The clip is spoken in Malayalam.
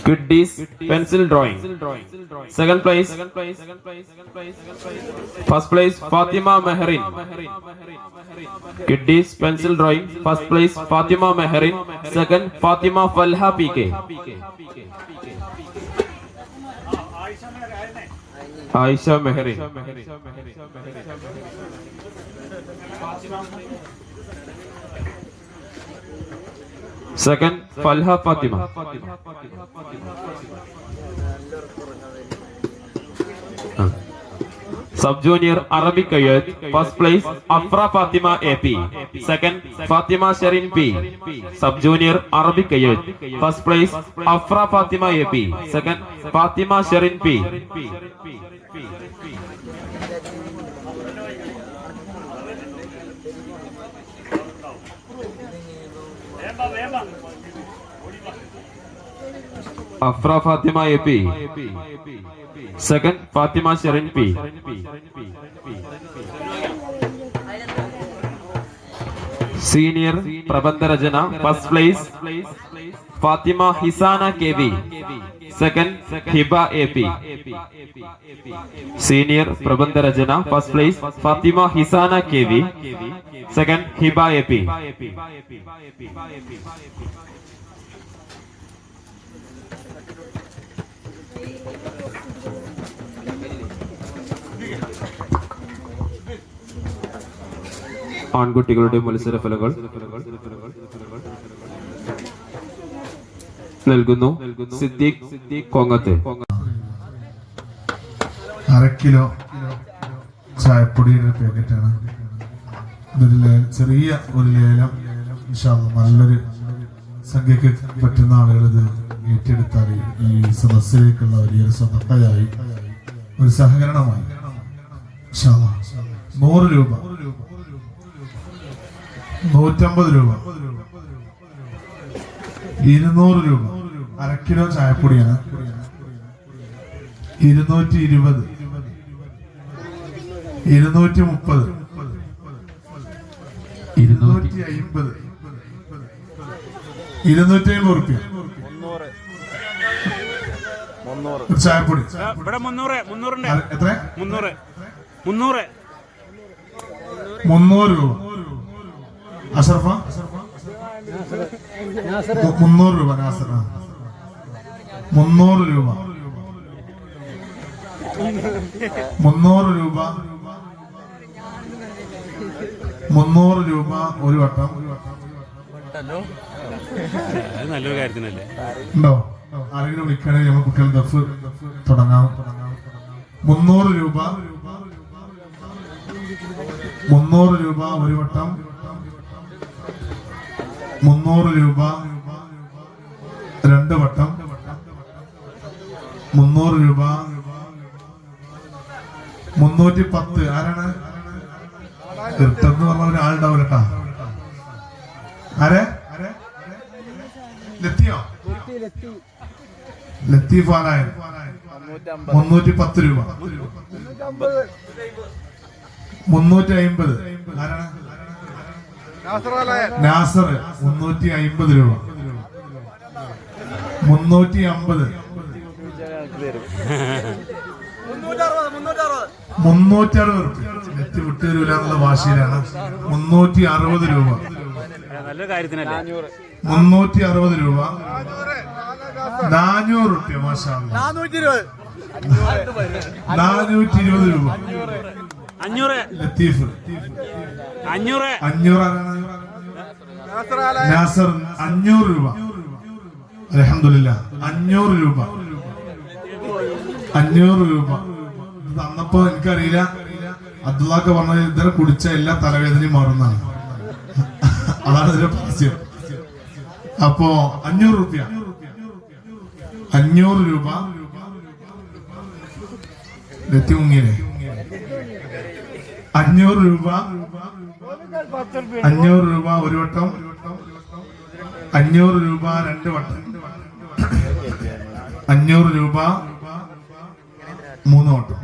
Kiddies pencil drawing. Second place. First place Fatima Meherin. Kiddies pencil drawing. First place Fatima Meherin. Second Fatima Falha PK. Aisha Meherin. Second Falha Fatima. Sub Junior Arabic Ayat. First place Afra Fatima AP. Second Fatima Sherin P. Sub Junior Arabic Ayat. First place Afra Fatima AP. Second Fatima Sherin P. Afra Fatima AP. Second Fatima Sherin P. Senior Prabandha Rajana. First place Fatima Hisana KV. Second Hiba AP. Senior Prabandha Rajana. First place Fatima Hisana KV. Second Hiba AP. ആൺകുട്ടികളുടെ മത്സര ഫലങ്ങൾ നൽകുന്നു. സിദ്ദീഖ് കൊങ്ങത്ത്. 1/2 കിലോ ചായപ്പൊടിയുടെ പാക്കറ്റാണ്. ഇതൊരു ചെറിയ ഒരു ലേലം. നല്ലൊരു സംഖ്യക്ക് പറ്റുന്ന ആളുകൾ ഇത് ഏറ്റെടുത്താൽ ഈ സദസ്സിലേക്കുള്ള വലിയൊരു സദഖയായി, ഒരു സഹകരണമായി 100 രൂപ, 150 രൂപ, 200 രൂപ. 1/2 കിലോ ചായപ്പൊടിയാണ്. 220, 230, 250, 250 റുപ്യ ചായപ്പൊടി. എത്ര? 300 രൂപ. അഷറഫ 300 രൂപ. നാസർ 300 രൂപ. 300 രൂപ. 300 രൂപ ഒരു വട്ടം. നല്ലൊരു കാര്യത്തിനല്ലേ ഉണ്ടോ? ആരെങ്കിലും വിളിക്കണമെങ്കിൽ നമ്മൾ കുട്ടികൾ ദഫ് തുടങ്ങാം. 300 രൂപ. 300 രൂപ ഒരു വട്ടം. 300 രൂപ 2 വട്ടം. 300 രൂപ. 310. ആരാണ്? തീർത്തെന്ന് പറഞ്ഞ ഒരാളുണ്ടാവില്ല കേട്ടാ. ആരെ? ലത്തിയോ? ലത്തീഫ് ആനായൻ 310 രൂപ. 350. ആരാണ്? നാസർ 350 രൂപ. 350. 360 രൂപ. നെറ്റ് വിട്ടുതരൂല എന്നുള്ള ഭാഷയിലാണ്. 360 രൂപ. നല്ല കാര്യത്തിനല്ലേ. 360 രൂപ. 400 രൂപ. മാഷാ അല്ലാഹ്. 420 രൂപ. 500. ലത്തീഫ് 500. 500. നാസർ 500 രൂപ. അൽഹംദുലില്ലാ 500 രൂപ. 500 രൂപ തന്നപ്പോ എനിക്കറിയില്ല. അബ്ദുള്ളാക്ക് പറഞ്ഞത് ഇന്നലെ കുടിച്ച എല്ലാ തലവേദനയും മാറുന്നതാണ്. അതാണ് ഇതിന്റെ പരസ്യം. അപ്പോ 500 രൂപ. 500 രൂപ. നെറ്റി മുങ്ങിയേ. 500 രൂപ. 500 രൂപ ഒരു വട്ടം. 500 രൂപ 2 വട്ടം. 500 രൂപ. 3 വട്ടം.